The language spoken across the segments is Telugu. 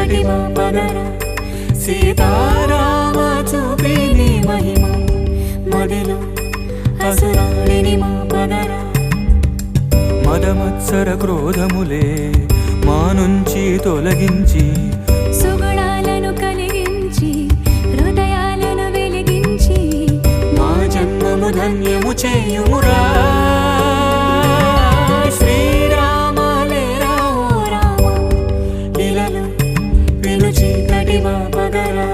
చీకటివా పగరా సీతారామ చూపిని మహిమ మదిలో అసురాలిని మా పగరా మదమత్సర క్రోధములే మా నుంచి తొలగించి సుగుణాలను కలిగించి హృదయాలను వెలిగించి మా జన్మము ధన్యము చేయుమురా శ్రీరామ లేరా ఓ రామ ఇలలో పిలు చీకటివా పగరా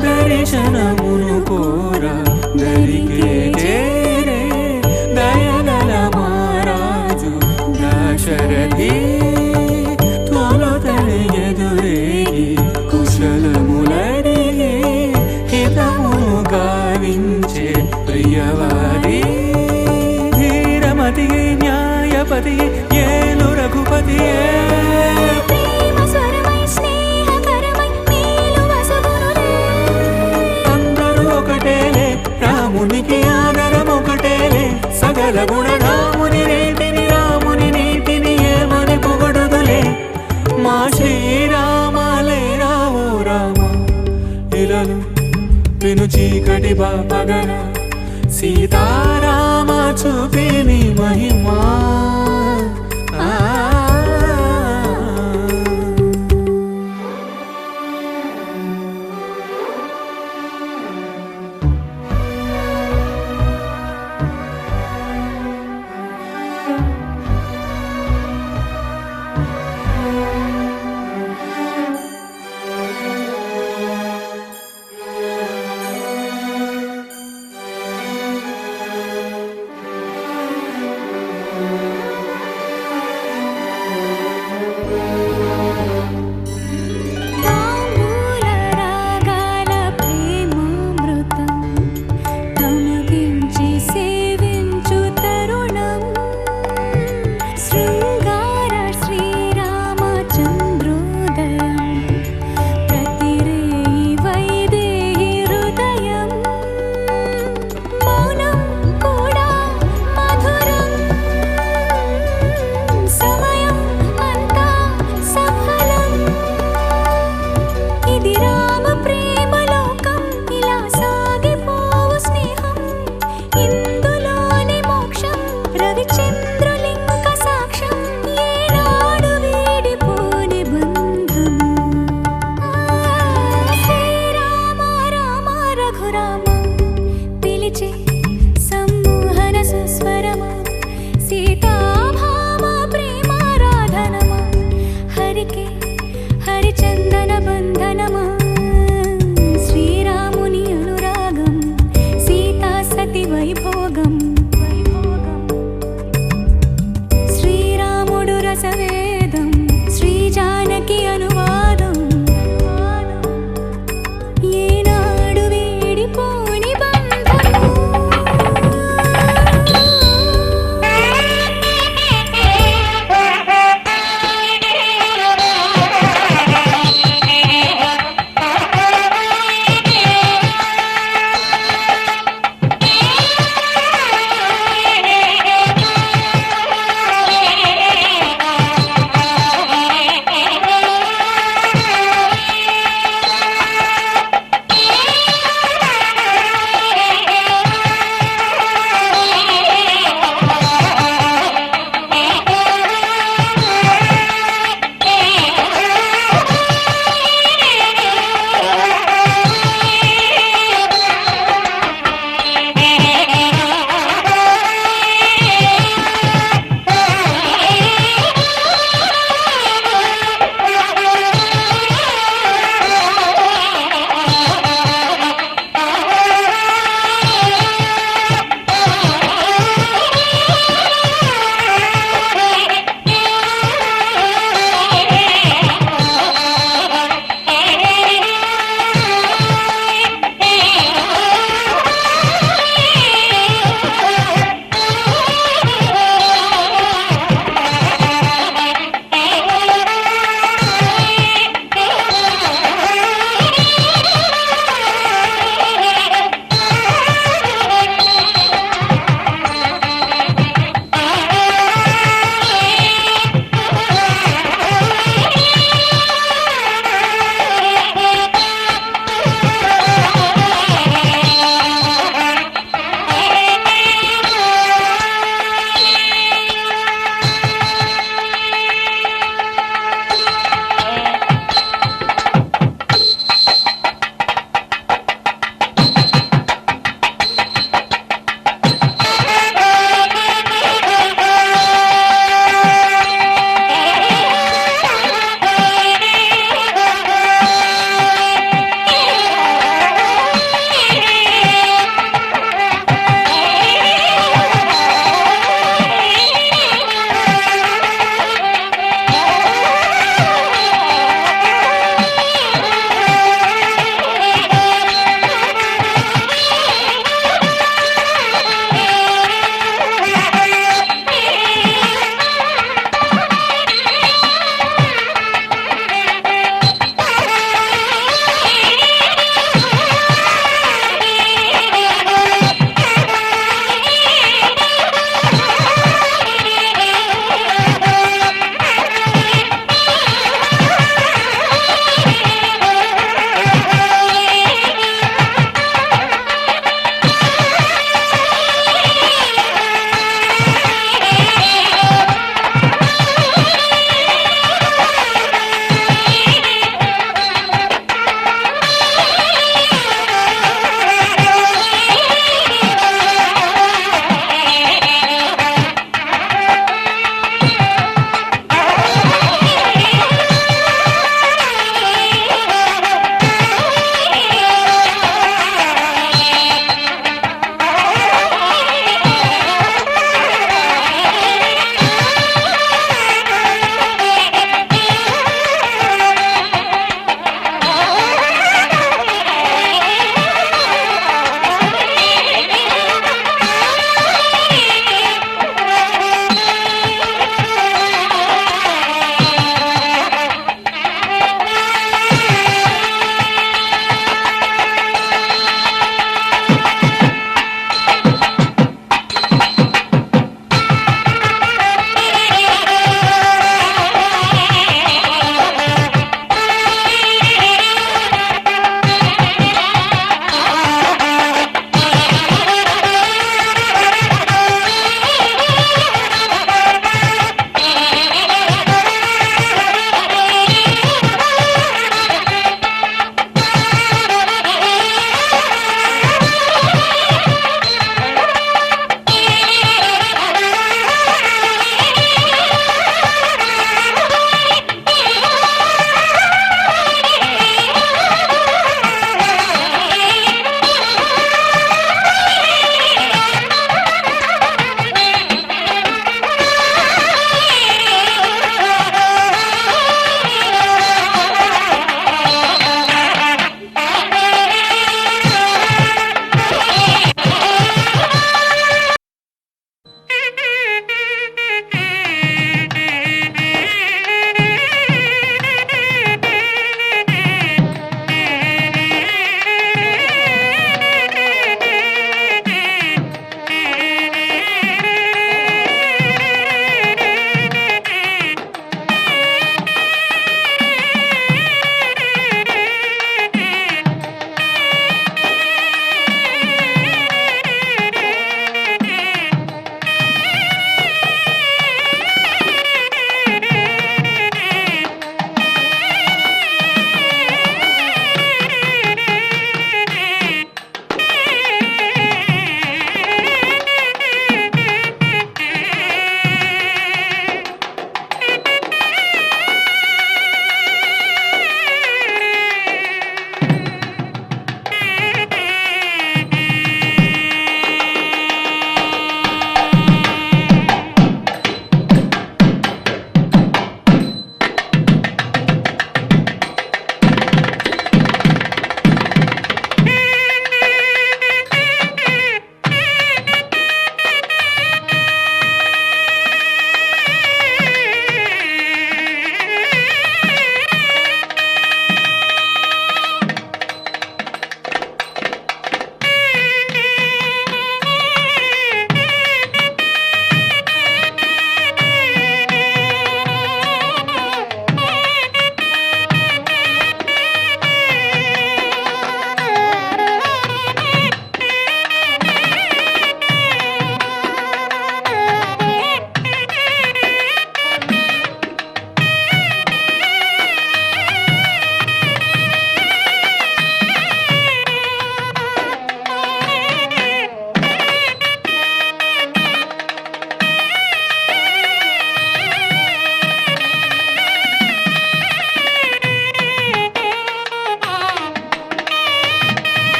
దర్శనమును కోరా దరికే చేరే దయగల మహారాజు దశరథి తొలుతని ఎదురేగి కుశలములడిగి హితమును గావించే ప్రియవాది ధీరమతి న్యాయపతి ఏలు రఘుపతి రామునికి ఆదరం ఒకటేలే సకల గుణ రాముని రేటిని రాముని నీటిని ఏమని పొగడుదులే మా శ్రీరామాలే రావు రామ ఇలను విను చీకటి పగరా సీతారామ చూపిని మహిమా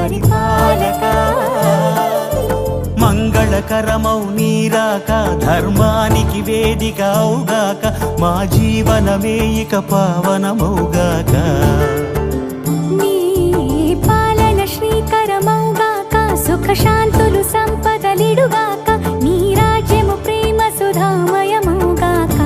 పరిపాలక మంగళకరమౌ నీరాక ధర్మానికి వేదిక అవుగాక మా జీవనమే ఇక పావనమౌగాక నీ పాలన శ్రీకరమౌగాక సుఖ శాంతులు సంపదలిడుగాక నీ రాజ్యము ప్రేమ సుధామయమౌగాక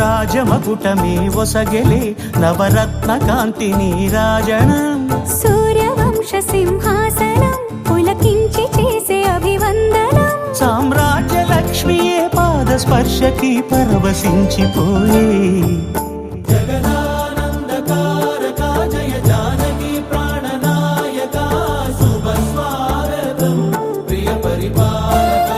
రాజమకుటమే ఒసగెలే నవరత్న కాంతి నీరాజనం సూర్యవంశ సింహాసనం పులకించి చేసే అభివందనం సామ్రాజ్య లక్ష్మియే పాద స్పర్శకి పరవశించిపోయే జగదానందకారక జయ జానకి ప్రాణనాయక శుభ స్వాగతం ప్రియ పరిపాలక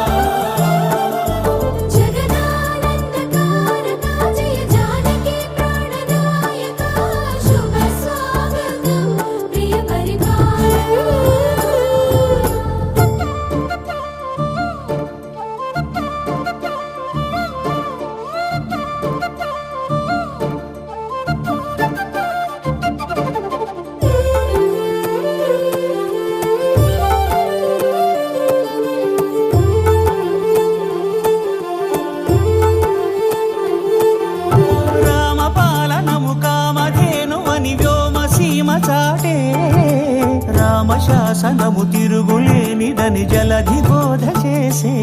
చాటే రామశాసనము తిరుగులేనిదని జలధి బోధ చేసే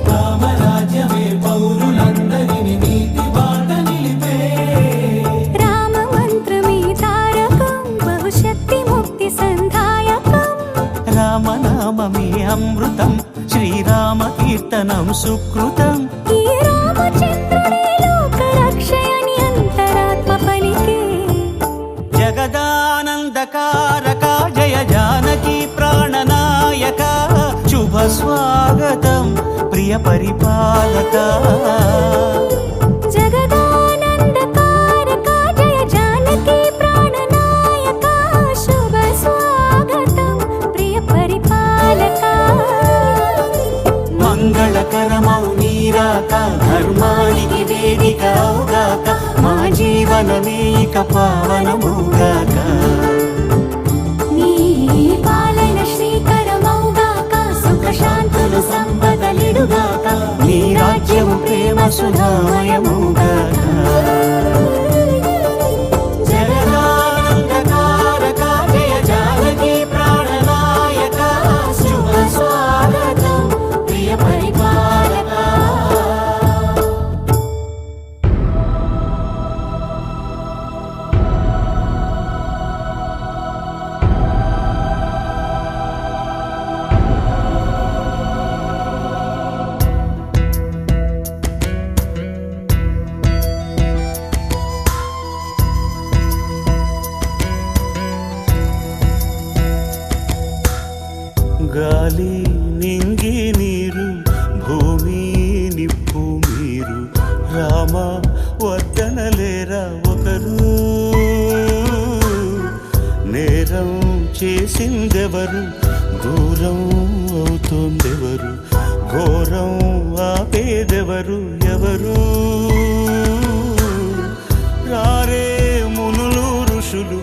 రామరాజ్యమే పౌరులందరిని నీతి బాట నిలిపే రామ మంత్రమే తారకం బహుశక్తి ముక్తి సంధాయకం రామనామమే అమృతం శ్రీరామ కీర్తనం సుకృతం ఈ రామచంద్రుడే లోక రక్షయని అంతరాత్మ పలికే జగదానందకారక జయ జానకి ప్రాణనాయక శుభ స్వాగతం ప్రియ పరిపాలక జగదానందకారక జయ జానకి ప్రాణనాయక శుభ స్వాగతం ప్రియ పరిపాలక మంగళకరమౌ నీరాక ధర్మానికి వేదిక అవుగాక మా జీవనమే ఇక పావనమౌగాక నీ పాలన శ్రీకరమౌగాక సుఖ శాంతులు సంపదలిడుగాక నీ రాజ్యము ప్రేమ సుధామయమౌగాక జగదానందకారక జయ జానకి ప్రాణనాయక శుభ స్వాగతం ప్రియ పరిపాలక గాలి నింగి నీరు భూమి నిప్పు మీరు రామ వద్దనలేరా ఒకరు నేరం చేసిందెవరు దూరం అవుతోందెవరు ఘోరం ఆపేదెవరు ఎవరు రారే మునులు ఋషులు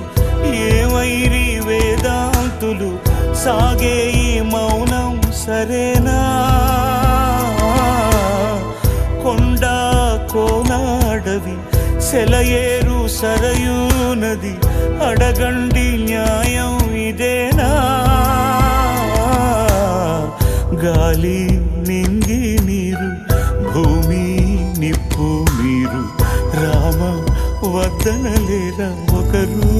ఏమైరి వేదాంతులు సాగే ఈ కోనాడవి సెలయేరు సరయూ నది అడగండి న్యాయం ఇదేనా గాలి నింగి నీరు భూమి నిప్పు మీరు రామ వద్దనలేరా ఒకరు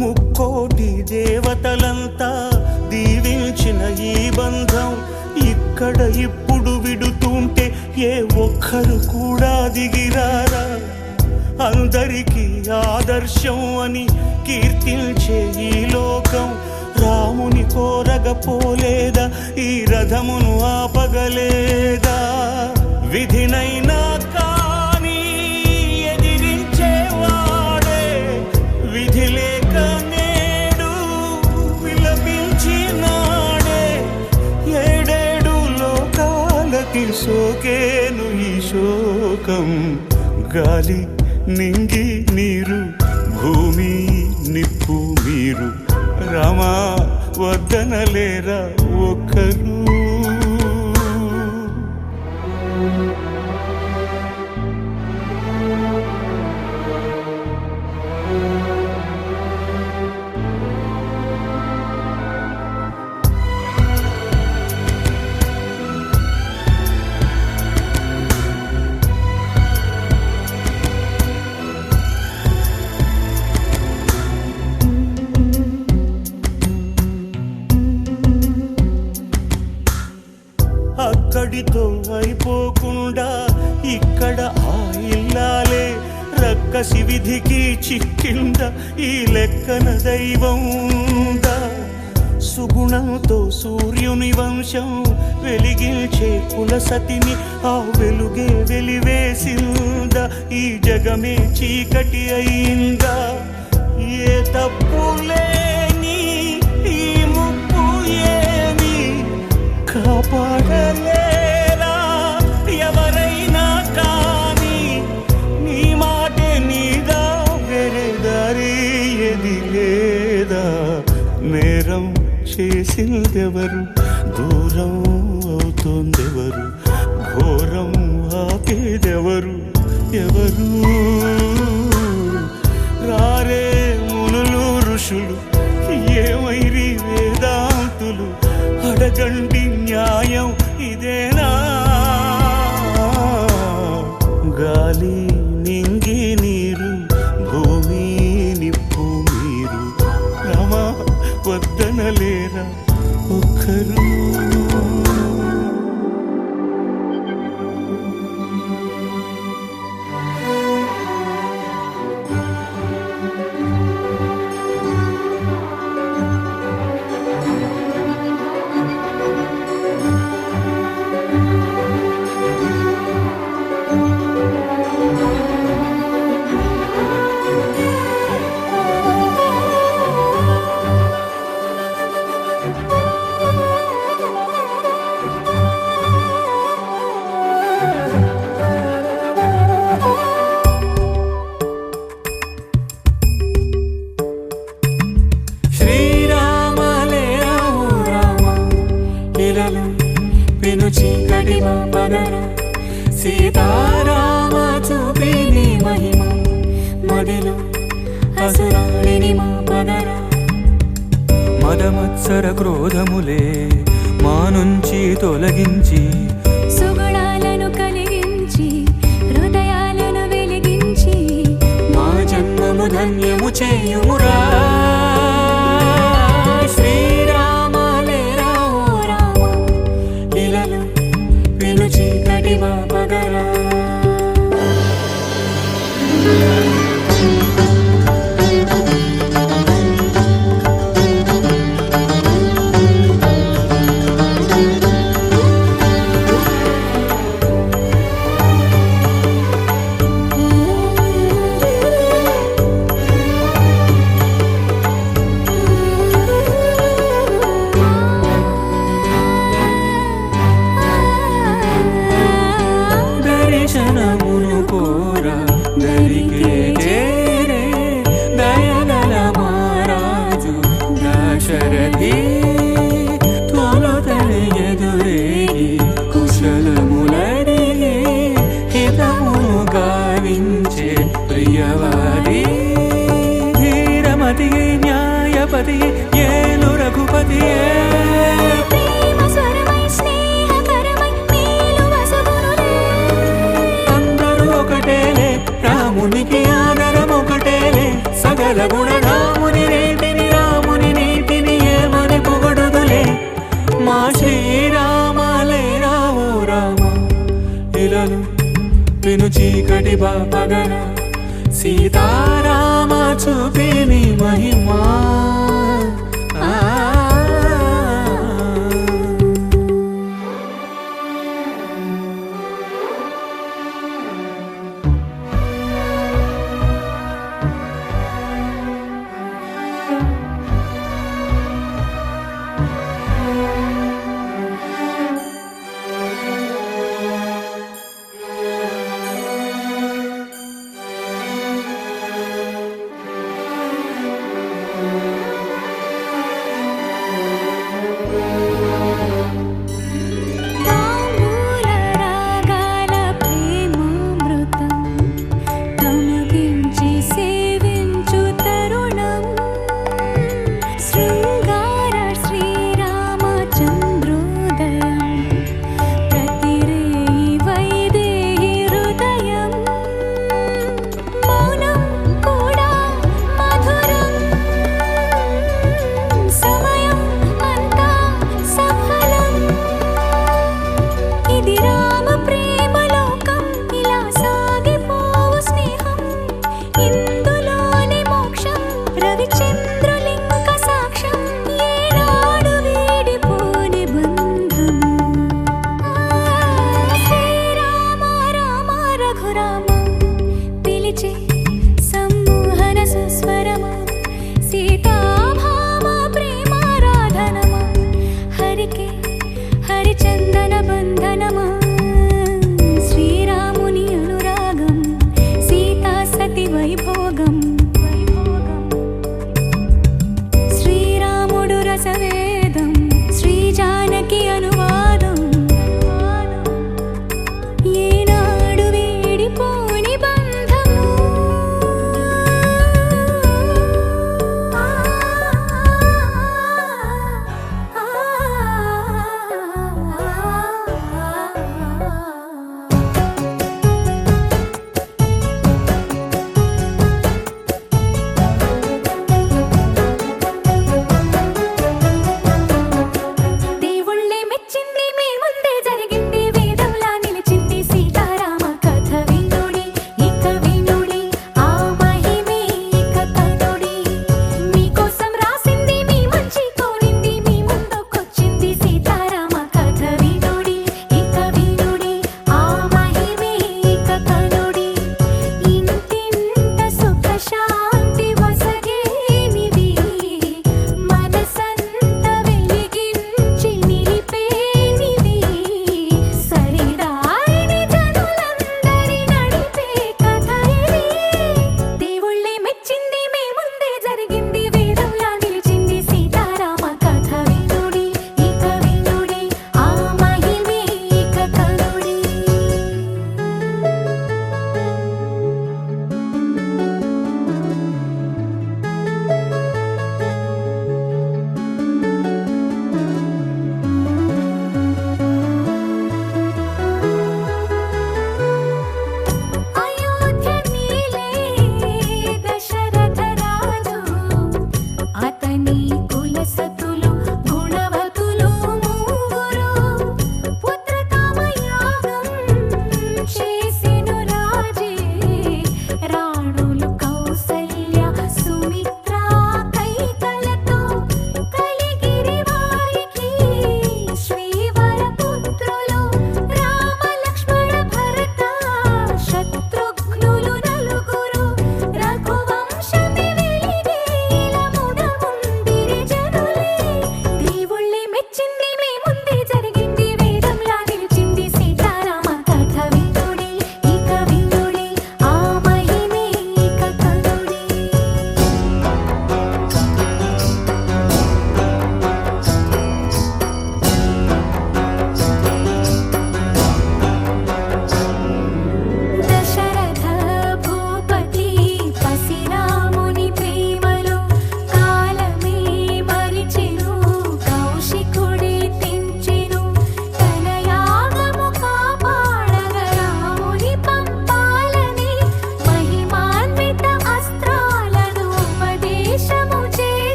ముక్కోటి దేవతలంతా దీవించిన ఈ బంధం ఇక్కడ ఇప్పుడు విడుతుంటే ఏ ఒక్కరు కూడా దిగిరారా అందరికీ ఆదర్శం అని కీర్తించే ఈ లోకం రాముని కోరగపోలేదా ఈ రథమును ఆపగలేదా విధినైనా కానీ ఎదిరించేవాడే విధి లేక నేడు విలపించినాడే ఏడేడు లోకాలకి సోకేను ఈ శోకం గాలి నింగి నీరు భూమి నిప్పు మీరు రామా వద్దనలేరా ఒక్కరు అక్కడితో అయిపోకుండా ఇక్కడ ఆ ఇల్లాలే రక్కసి విధికి చిక్కింద ఈ లెక్కన దైవం ఉందా సుగుణంతో సూర్యుని వంశం వెలిగించే కులసతిని ఆ వెలుగే వెలివేసిందా ఈ జగమే చీకటి అయిందా ఏ తప్పు లేని ఈ ముప్పు ఏమి కాపాడలేరా ఎవరైనా కానీ నీ మాటే నీదా వేరే దారి ఏది లేదా నేరం చేసిందెవరు దూరం అవుతోందెవరు ఘోరం ఆపేదెవరు ఎవరు రారే మునులు ఋషులు ఏమైరి వేదాంతులు అడగండి న్యాయం ఇదేనా గాలి నింగి నీరు భూమి నిప్పు మీరు రామ వద్దనలేరా ఒక్కరు పెను చీకటి పదర సీతారామ చూపిని మహిమ మదిలో అసురాణిని మా పదర మదమత్సర క్రోధములే మా నుంచి తొలగించి సుగుణాలను కలిగించి హృదయాలను వెలిగించి మా జన్మము ధన్యము చేయుమురా శ్రీరామ లేరా ఓ రామ ఇలలో పెను చీకటి పదరా సాగి తొలుతని ఎదురేగి కుశలములడిగి హితమును గావించే ప్రియవాది ధీరమతి న్యాయపతి ఏలు రఘుపతియే ప్రేమ స్వరమై స్నేహకరమై మేలు వసగునులే అందరూ ఒకటేలే రామునికి ఆదరం ఒకటేలే సకల గుణ రాముని నీటిని ఏమని పొగడుదులే మా శ్రీరామాలే రావో రామ ఇలలు విను చీకటి బాపగన సీతారామ చూపిని మహిమా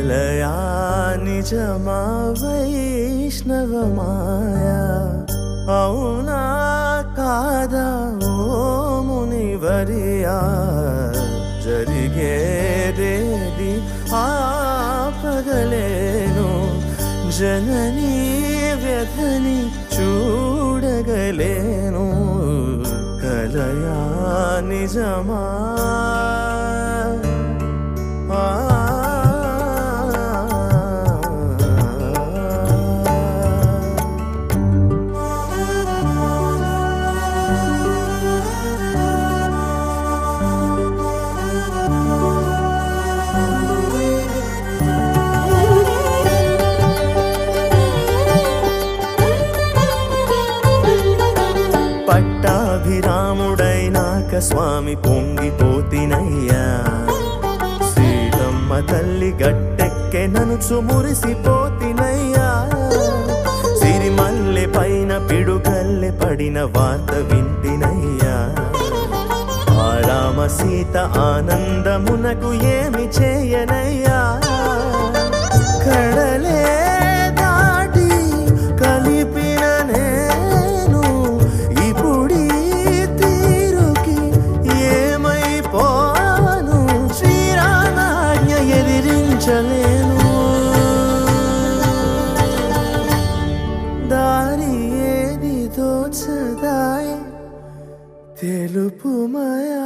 కలయా నిజమా వైష్ణవ మాయా అవునా కాదా ఓ మునివరియా జరిగేదేది ఆపగలేను జననీ వ్యధని చూడగలేను కలయా నిజమా పట్టాభిరాముడైనాక స్వామి పొంగిపోతినయ్యా సీతమ్మ తల్లి గట్టెక్కె ననుచు మురిసిపోతినయ్యా సిరిమల్లె పైన పిడుగల్లె పడిన వార్త వింటినయ్యా ఆ రామ సీత ఆనందమునకు ఏమి చేయనయ్యా కడలే దాటి కలిపిన నేను ఇప్పుడీ తీరుకి ఏమైపోను శ్రీరామాజ్ఞ ఎదిరించలేను దారి ఏది తోచదాయ్ తెలుపుమయా